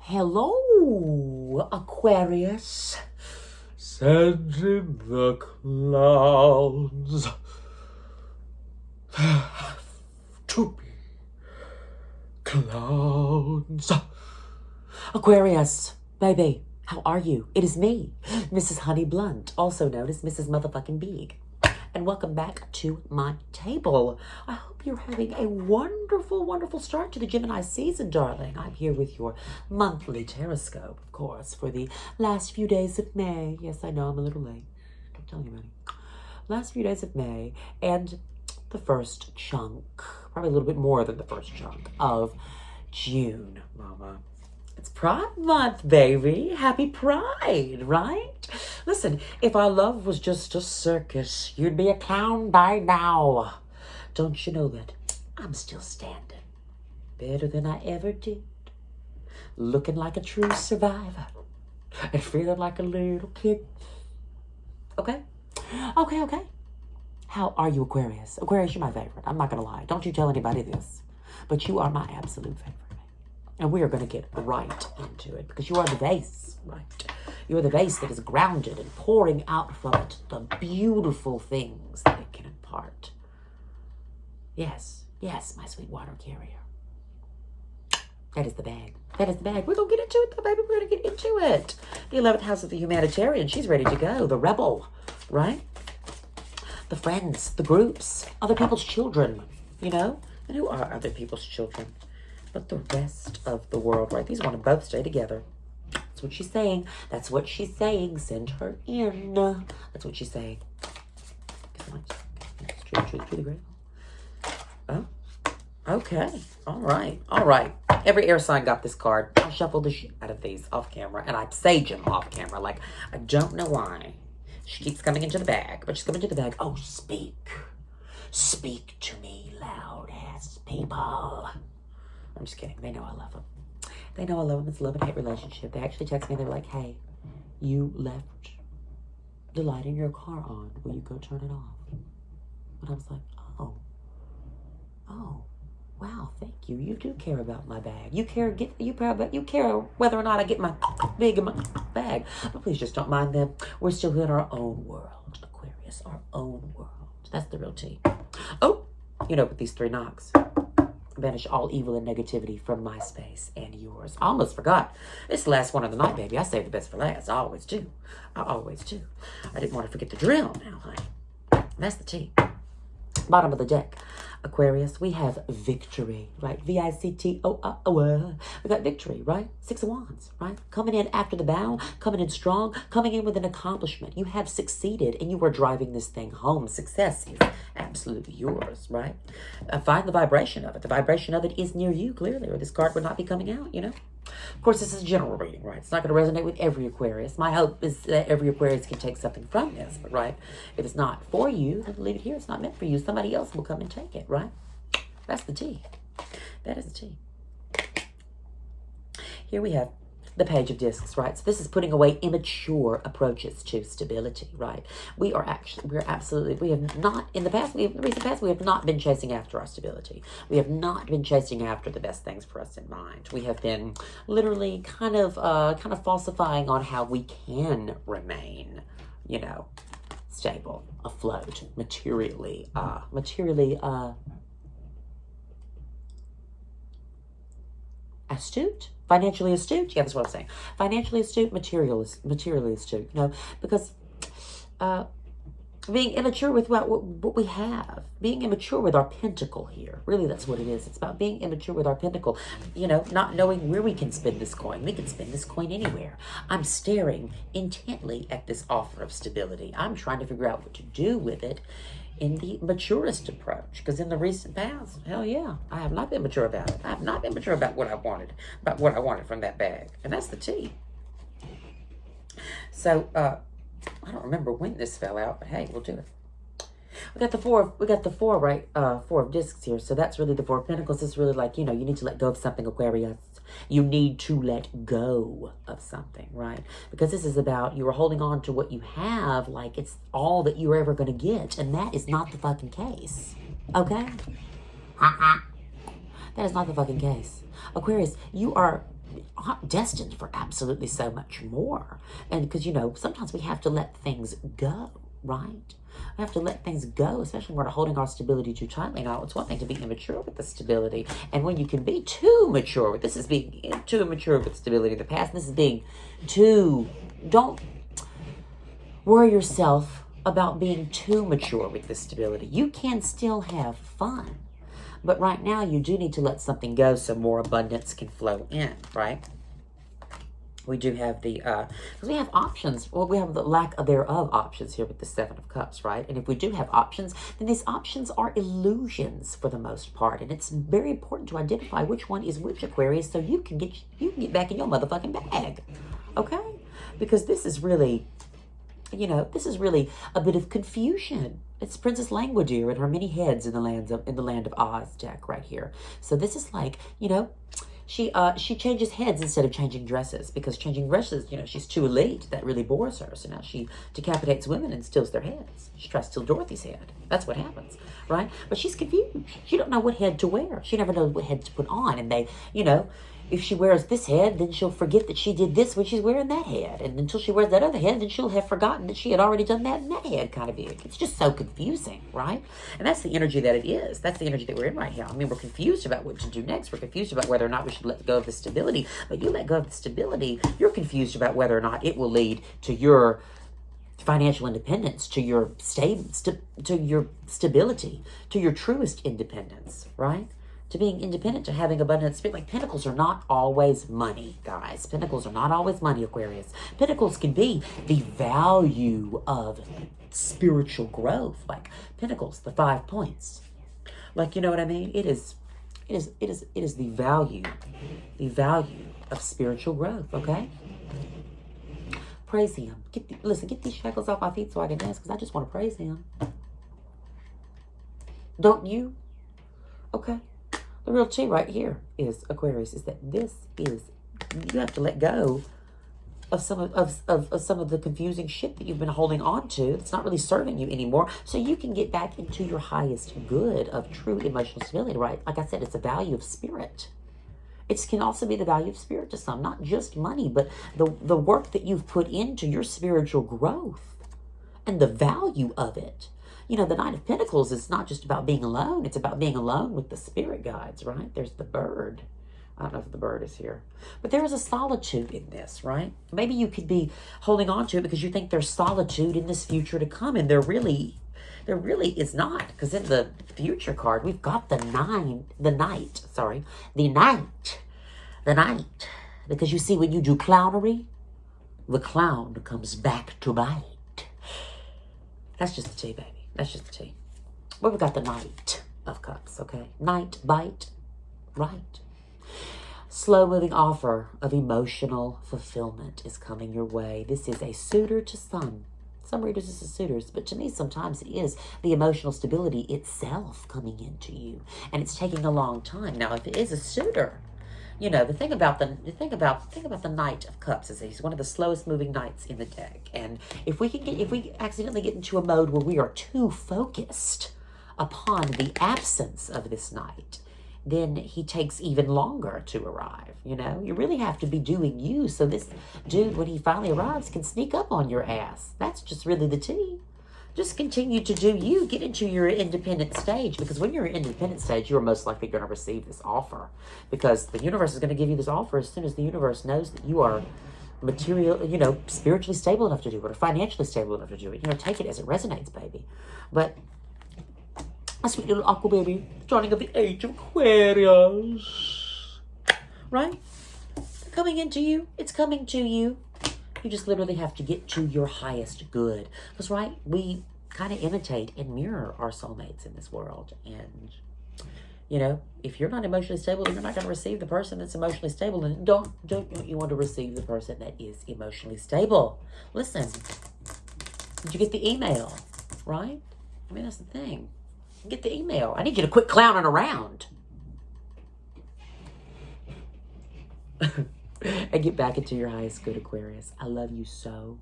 Hello, Aquarius. Send in the clowns to be clowns. Aquarius, baby, how are you? It is me, Mrs. Honey Blunt, also known as Mrs. Motherfucking Big. And welcome back to my table. I hope you're having a wonderful, wonderful start to the Gemini season, darling. I'm here with your monthly Teroscope, of course, for the last few days of May. Yes, I know I'm a little late. Don't tell anybody. Last few days of May and the first chunk, probably a little bit more than the first chunk of June, mama. It's Pride Month, baby. Happy Pride, right? Listen, if our love was just a circus, you'd be a clown by now. Don't you know that I'm still standing, better than I ever did, looking like a true survivor and feeling like a little kid. Okay? Okay. How are you, Aquarius? Aquarius, you're my favorite. I'm not going to lie. Don't you tell anybody this. But you are my absolute favorite. And we are going to get right into it because you are the vase, right? You are the vase that is grounded and pouring out from it the beautiful things that it can impart. Yes, my sweet water carrier. That is the bag. That is the bag. We're going to get into it, though, baby. We're going to get into it. The 11th house of the humanitarian. She's ready to go. The rebel, right? The friends, the groups, other people's children, you know? And who are other people's children? But the rest of the world, right? These want to both stay together. That's what she's saying. That's what she's saying. Send her in. That's what she's saying. Truly grateful. Oh, okay. All right. Every air sign got this card. I'll shuffle the shit out of these off camera, and I sage them off camera. Like, I don't know why. She keeps coming into the bag, but she's coming into the bag. Oh, speak. Speak to me, loud ass people. I'm just kidding. They know I love them. They know I love them. It's a love and hate relationship. They actually text me. They're like, hey, you left the light in your car on. Will you go turn it off? And I was like, oh, wow, thank you. You do care about my bag. You care whether or not I get my big in my bag. But please just don't mind them. We're still in our own world, Aquarius. Our own world. That's the real tea. Oh, with these 3 knocks. Banish all evil and negativity from my space and yours. I almost forgot. It's the last one of the night, baby. I save the best for last. I always do. I didn't want to forget the drill now, honey. That's the tea. Bottom of the deck. Aquarius, we have victory, right? V-I-C-T-O-R. We got victory, right? 6 of Wands, right? Coming in after the bow, coming in strong, coming in with an accomplishment. You have succeeded and you are driving this thing home. Success is absolutely yours, right? Find the vibration of it. The vibration of it is near you, clearly, or this card would not be coming out, Of course, this is a general reading, right? It's not going to resonate with every Aquarius. My hope is that every Aquarius can take something from this, but right, if it's not for you, then leave it here. It's not meant for you. Somebody else will come and take it, right? That's the tea. That is the tea. Here we have the Page of Discs, right? So this is putting away immature approaches to stability, right? We have not, in the recent past, we have not been chasing after our stability. We have not been chasing after the best things for us in mind. We have been literally kind of falsifying on how we can remain, stable, afloat, materially astute, financially astute. Yeah, that's what I'm saying. Financially astute, materially astute. Because being immature with what we have, being immature with our pentacle here. Really, that's what it is. It's about being immature with our pentacle. Not knowing where we can spend this coin. We can spend this coin anywhere. I'm staring intently at this offer of stability. I'm trying to figure out what to do with it in the maturest approach, because in the recent past, hell yeah, I have not been mature about it. I have not been mature about what I wanted from that bag, and that's the tea. So I don't remember when this fell out, but hey, we'll do it. We got the four, right? 4 of discs here. So that's really the 4 of pentacles. It's really like, you need to let go of something, Aquarius. You need to let go of something, right? Because this is about you are holding on to what you have like it's all that you're ever going to get. And that is not the fucking case. Okay? That is not the fucking case. Aquarius, you are destined for absolutely so much more. And because, sometimes we have to let things go, right? We have to let things go, especially when we're holding our stability too tightly. Now, it's one thing to be immature with the stability, and when you can be too mature with this is being too immature with stability in the past, and this is being too, don't worry yourself about being too mature with this stability. You can still have fun, but right now you do need to let something go so more abundance can flow in, right? We do have because we have options. Well, we have the lack of thereof options here with the Seven of Cups, right? And if we do have options, then these options are illusions for the most part. And it's very important to identify which one is which, Aquarius, so you can get back in your motherfucking bag, okay? Because this is really, this is really a bit of confusion. It's Princess Langwidere and her many heads in the land of Oz deck right here. So this is like, she changes heads instead of changing dresses, because changing dresses, she's too elite. That really bores her. So now she decapitates women and steals their heads. She tries to steal Dorothy's head. That's what happens, right? But she's confused. She don't know what head to wear. She never knows what head to put on. And they, if she wears this head, then she'll forget that she did this when she's wearing that head. And until she wears that other head, then she'll have forgotten that she had already done that in that head kind of thing. It's just so confusing, right? And that's the energy that it is. That's the energy that we're in right now. I mean, we're confused about what to do next. We're confused about whether or not we should let go of the stability. But you let go of the stability, you're confused about whether or not it will lead to your financial independence, to your to your stability, to your truest independence, right? To being independent, to having abundant spirit. Like, pentacles are not always money, guys. Pentacles are not always money, Aquarius. Pentacles can be the value of spiritual growth. Like pentacles, the 5 points. Like, you know what I mean? It is the value of spiritual growth, okay? Praise him. Get these shackles off my feet so I can dance, because I just want to praise him. Don't you? Okay. The real tea right here is, Aquarius, is that you have to let go of some of the confusing shit that you've been holding on to. It's not really serving you anymore. So you can get back into your highest good of true emotional stability, right? Like I said, it's a value of spirit. It can also be the value of spirit to some, not just money, but the work that you've put into your spiritual growth and the value of it. The Knight of Pentacles is not just about being alone. It's about being alone with the spirit guides, right? There's the bird. I don't know if the bird is here. But there is a solitude in this, right? Maybe you could be holding on to it because you think there's solitude in this future to come. And there really is not. Because in the future card, we've got the Knight. Because you see, when you do clownery, the clown comes back to bite. That's just the tea, baby. That's just the tea. Well, we've got the Knight of Cups, okay? Knight, bite, right? Slow-moving offer of emotional fulfillment is coming your way. This is a suitor to some. Some readers, this is suitors, but to me, sometimes it is the emotional stability itself coming into you, and it's taking a long time. Now, if it is a suitor, the thing about the Knight of Cups is he's one of the slowest moving knights in the deck. And if we accidentally get into a mode where we are too focused upon the absence of this knight, then he takes even longer to arrive. You really have to be doing you, so this dude, when he finally arrives, can sneak up on your ass. That's just really the tea. Just continue to do you. Get into your independent stage, because when you're in independent stage, you're most likely going to receive this offer, because the universe is going to give you this offer as soon as the universe knows that you are spiritually stable enough to do it, or financially stable enough to do it. Take it as it resonates, baby. But my sweet little aqua baby, dawning of the age of Aquarius, right? Coming into you. It's coming to you. You just literally have to get to your highest good. Because, right, we kind of imitate and mirror our soulmates in this world. And, if you're not emotionally stable, you're not going to receive the person that's emotionally stable. And don't you want to receive the person that is emotionally stable. Listen, did you get the email, right? I mean, that's the thing. Get the email. I need you to quit clowning around. And get back into your highest good, Aquarius. I love you so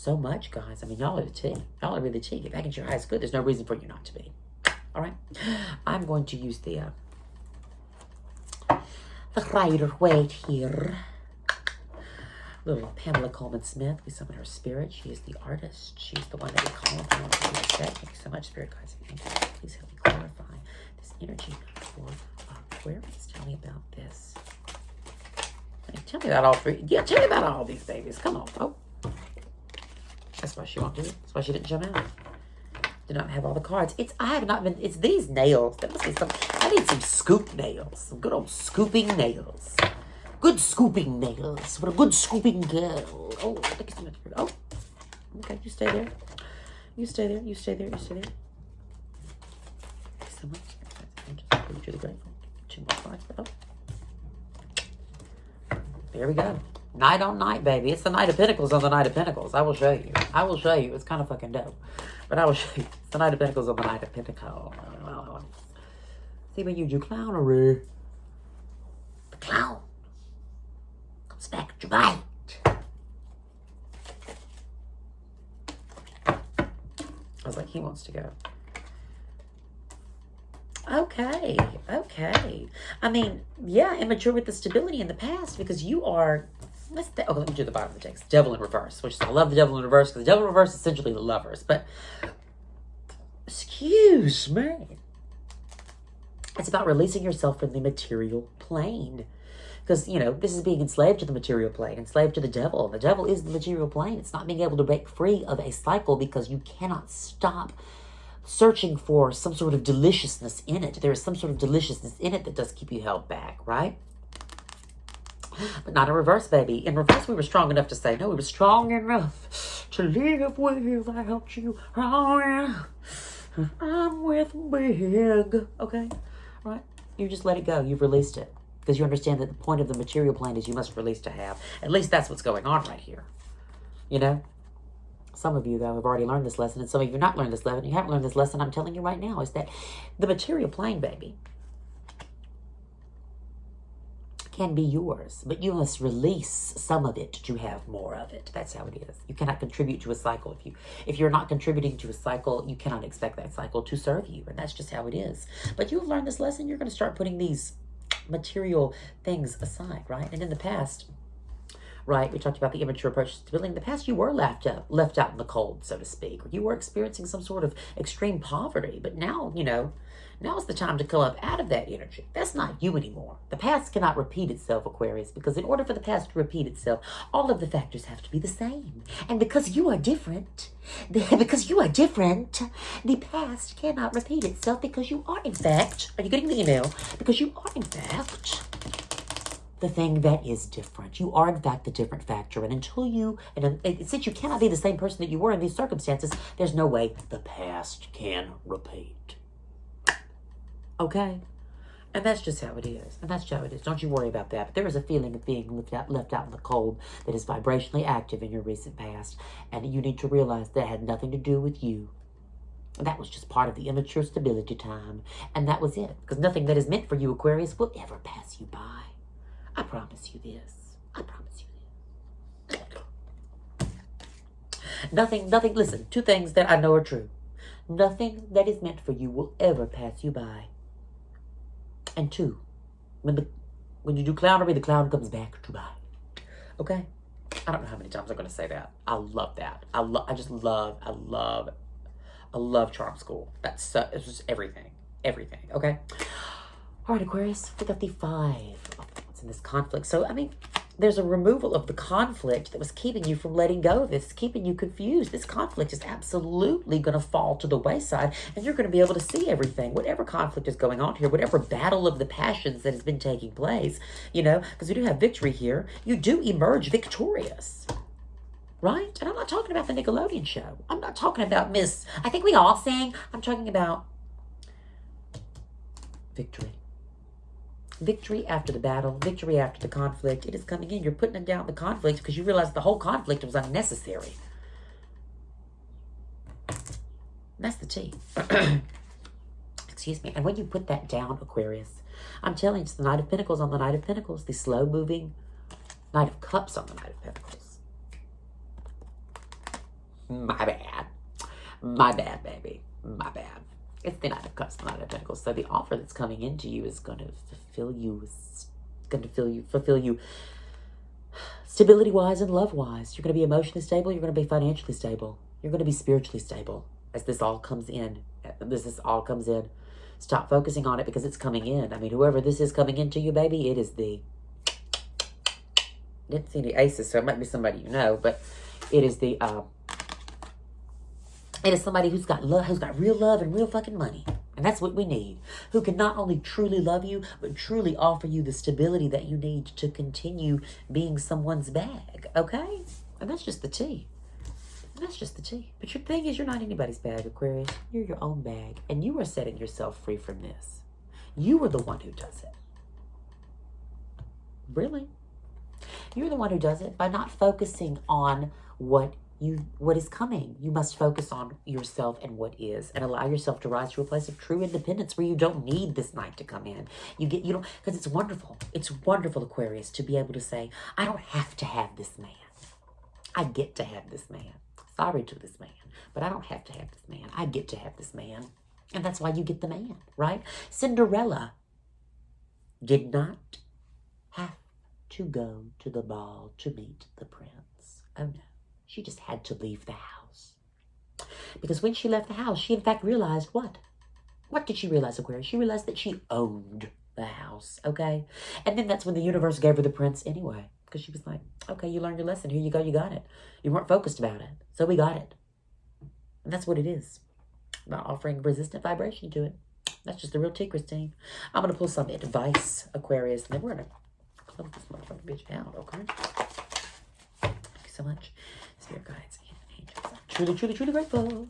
much, guys. I mean, y'all are the tea. Y'all are really the tea. Get back into your highest good. There's no reason for you not to be. All right? I'm going to use the Rider-Waite here. little Pamela Coleman Smith. We summon her spirit. She is the artist. She's the one that we call upon to do the set. Thank you so much, spirit guides. Please help me clarify this energy for Aquarius. Tell me about this. Hey, tell me about all three. Yeah, tell me about all these babies. Come on. Oh, that's why she won't do it. That's why she didn't jump out. Did not have all the cards. It's these nails. That must be some. I need some scoop nails. Some good old scooping nails. Good scooping nails for a good scooping girl. Oh, thank you so much. Oh, okay. You stay there. You stay there. You stay there. You stay there. Thank you so much. Thank you. Truly grateful. 2 more cards. Oh. There we go. Knight on Knight, baby. It's the Knight of Pentacles on the Knight of Pentacles. I will show you. I will show you. It's kind of fucking dope. But I will show you. It's the Knight of Pentacles on the Knight of Pentacles. See, when you do clownery, the clown comes back to bite. I was like, he wants to go. Okay, okay. I mean, yeah, immature with the stability in the past because you are. Okay, let me do the bottom of the text. Devil in reverse, which I love the devil in reverse because the devil in reverse is essentially the lovers. But excuse me, it's about releasing yourself from the material plane. Because, you know, this is being enslaved to the material plane, enslaved to the devil. The devil is the material plane. It's not being able to break free of a cycle because you cannot stop searching for some sort of deliciousness in it. There is some sort of deliciousness in it that does keep you held back, right? But not in reverse, baby. In reverse, we were strong enough to say, no, we were strong enough to live without you. Oh, yeah. I'm with big. Okay? Right? You just let it go. You've released it. Because you understand that the point of the material plane is you must release to have. At least that's what's going on right here. You know? Some of you, though, have already learned this lesson, and some of you have not learned this lesson. You haven't learned this lesson, I'm telling you right now, is that the material plane, baby, can be yours, but you must release some of it to have more of it. That's how it is. You cannot contribute to a cycle. If you're not contributing to a cycle, you cannot expect that cycle to serve you, and that's just how it is. But you've learned this lesson. You're going to start putting these material things aside, right? And in the past, right, we talked about the immature approach to stability. In the past, you were left out in the cold, so to speak, or you were experiencing some sort of extreme poverty. But now, you know, now's the time to come up out of that energy. That's not you anymore. The past cannot repeat itself, Aquarius, because in order for the past to repeat itself, all of the factors have to be the same. And because you are different, the past cannot repeat itself because you are, in fact, are you getting the email? Because you are, in fact, the thing that is different. You are, in fact, the different factor. And since you cannot be the same person that you were in these circumstances, there's no way the past can repeat. Okay? And that's just how it is. And that's how it is. Don't you worry about that. But there is a feeling of being left out in the cold that is vibrationally active in your recent past. And you need to realize that had nothing to do with you. That was just part of the immature stability time. And that was it. Because nothing that is meant for you, Aquarius, will ever pass you by. I promise you this. I promise you this. Nothing, listen, 2 things that I know are true. Nothing that is meant for you will ever pass you by. And 2, when you do clownery, the clown comes back to bite. Okay? I don't know how many times I'm going to say that. I love that. I love Charm School. It's just everything. Everything. Okay? All right, Aquarius, we got the 5. What's in this conflict? So, I mean, there's a removal of the conflict that was keeping you from letting go of this, keeping you confused. This conflict is absolutely going to fall to the wayside, and you're going to be able to see everything. Whatever conflict is going on here, whatever battle of the passions that has been taking place, you know, because we do have victory here, you do emerge victorious. Right? And I'm not talking about the Nickelodeon show. I'm not talking about Miss, I think we all sang. I'm talking about victory. Victory after the battle, victory after the conflict. It is coming in. You're putting down the conflict because you realize the whole conflict was unnecessary. That's the tea. Excuse me. And when you put that down, Aquarius, I'm telling you, it's the Knight of Pentacles on the Knight of Pentacles, the slow-moving Knight of Cups on the Knight of Pentacles. My bad. My bad, baby. My bad. It's the Knight of Cups, the Knight of Pentacles. So the offer that's coming into you is going to fulfill you Stability-wise and love-wise. You're going to be emotionally stable. You're going to be financially stable. You're going to be spiritually stable as this all comes in. This all comes in. Stop focusing on it because it's coming in. I mean, whoever this is coming into you, baby, it is the... Didn't see any aces, so it might be somebody you know, but it is the... It is somebody who's got love, who's got real love and real fucking money. And that's what we need. Who can not only truly love you, but truly offer you the stability that you need to continue being someone's bag. Okay? And that's just the tea. And that's just the tea. But your thing is, you're not anybody's bag, Aquarius. You're your own bag. And you are setting yourself free from this. You are the one who does it. Really? You're the one who does it by not focusing on what is coming. You must focus on yourself and what is, and allow yourself to rise to a place of true independence where you don't need this night to come in. You don't, because it's wonderful. It's wonderful, Aquarius, to be able to say, I don't have to have this man. I get to have this man. Sorry to this man, but I don't have to have this man. I get to have this man. And that's why you get the man, right? Cinderella did not have to go to the ball to meet the prince. Oh no. She just had to leave the house. Because when she left the house, she in fact realized what? What did she realize, Aquarius? She realized that she owned the house, okay? And then that's when the universe gave her the prince anyway. Because she was like, okay, you learned your lesson. Here you go, you got it. You weren't focused about it, so we got it. And that's what it is. About offering resistant vibration to it. That's just the real tea, Christine. I'm going to pull some advice, Aquarius, and then we're going to close this motherfucking bitch out, okay? Thank you so much. Spirit guides and angels. I'm truly, truly, truly grateful.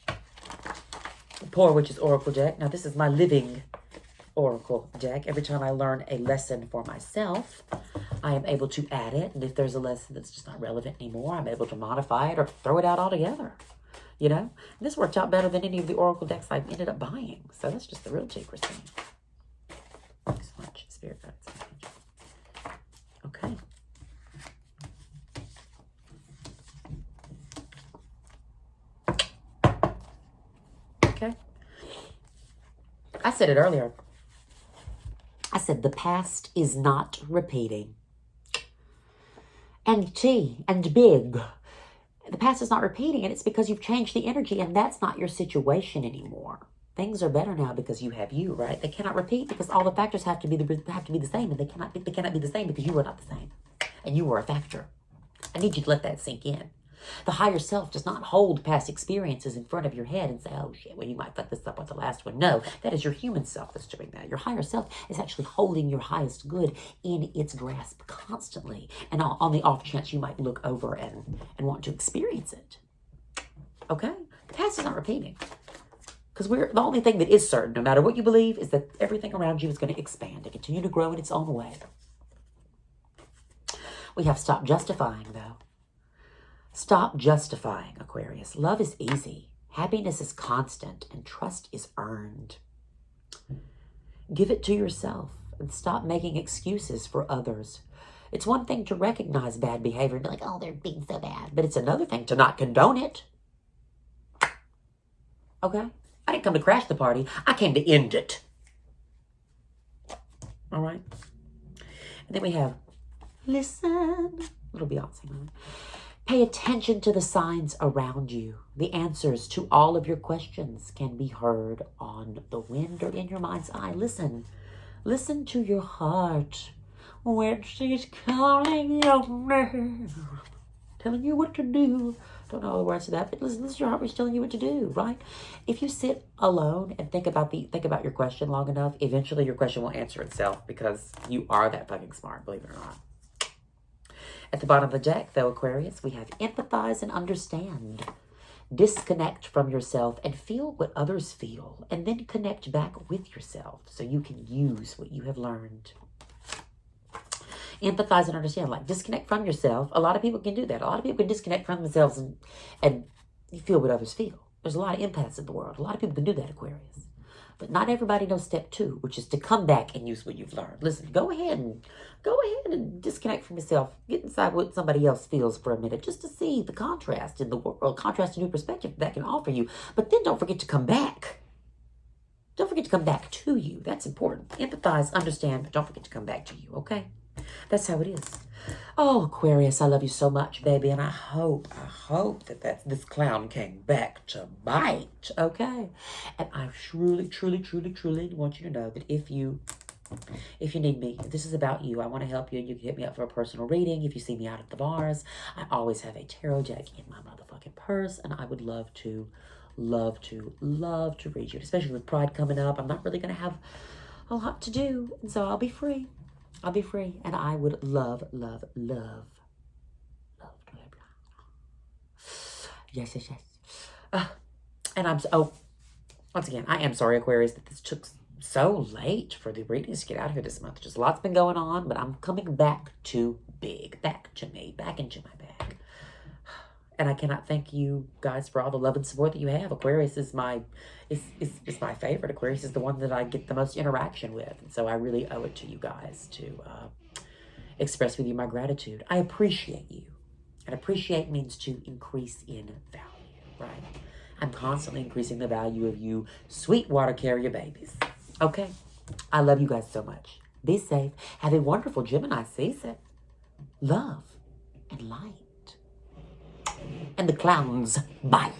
The Poor Witch's Oracle deck. Now, this is my living Oracle deck. Every time I learn a lesson for myself, I am able to add it. And if there's a lesson that's just not relevant anymore, I'm able to modify it or throw it out altogether. You know? And this worked out better than any of the Oracle decks I've ended up buying. So that's just the real tea, Christine. Thanks so much, Spirit guides and angels. Okay. Okay. I said it earlier. I said the past is not repeating. And T and big. The past is not repeating, and it's because you've changed the energy, and that's not your situation anymore. Things are better now because you have you, right? They cannot repeat because all the factors have to be the same, and they cannot be the same because you are not the same, and you are a factor. I need you to let that sink in. The higher self does not hold past experiences in front of your head and say, oh shit, well, you might fuck this up with the last one. No, that is your human self that's doing that. Your higher self is actually holding your highest good in its grasp constantly. And on the off chance you might look over and want to experience it. Okay? The past is not repeating. Because the only thing that is certain, no matter what you believe, is that everything around you is going to expand and continue to grow in its own way. We have stopped justifying, though. Stop justifying, Aquarius. Love is easy. Happiness is constant, and trust is earned. Give it to yourself and stop making excuses for others. It's one thing to recognize bad behavior and be like, oh, they're being so bad. But it's another thing to not condone it. Okay? I didn't come to crash the party. I came to end it. All right? And then we have, listen. Little Beyonce moment. Pay attention to the signs around you. The answers to all of your questions can be heard on the wind or in your mind's eye. Listen. Listen to your heart when she's calling your name, telling you what to do. Don't know all the words to that, but listen to your heart when she's telling you what to do, right? If you sit alone and think about your question long enough, eventually your question will answer itself because you are that fucking smart, believe it or not. At the bottom of the deck, though, Aquarius, we have empathize and understand. Disconnect from yourself and feel what others feel, and then connect back with yourself so you can use what you have learned. Empathize and understand, like disconnect from yourself. A lot of people can do that. A lot of people can disconnect from themselves and feel what others feel. There's a lot of empaths in the world. A lot of people can do that, Aquarius. But not everybody knows step 2, which is to come back and use what you've learned. Listen, go ahead and disconnect from yourself. Get inside what somebody else feels for a minute just to see the contrast in the world, contrast, a new perspective that can offer you. But then don't forget to come back. Don't forget to come back to you. That's important. Empathize, understand, but don't forget to come back to you, okay? That's how it is. Oh, Aquarius, I love you so much, baby. And I hope that this clown came back to bite, okay? And I truly want you to know that if you need me, if this is about you, I want to help you. You can hit me up for a personal reading. If you see me out at the bars, I always have a tarot deck in my motherfucking purse, and I would love to read you, especially with Pride coming up. I'm not really going to have a lot to do, and so I'll be free. And I would love. Yes. And once again, I am sorry, Aquarius, that this took so late for the readings to get out here this month. Just a lot's been going on, but I'm coming back to big, back to me, back into my bag. And I cannot thank you guys for all the love and support that you have. Aquarius is my favorite. Aquarius is the one that I get the most interaction with. And so I really owe it to you guys to express with you my gratitude. I appreciate you. And appreciate means to increase in value, right? I'm constantly increasing the value of you sweet water carrier babies. Okay? I love you guys so much. Be safe. Have a wonderful Gemini season. Love and light. And the clowns bite.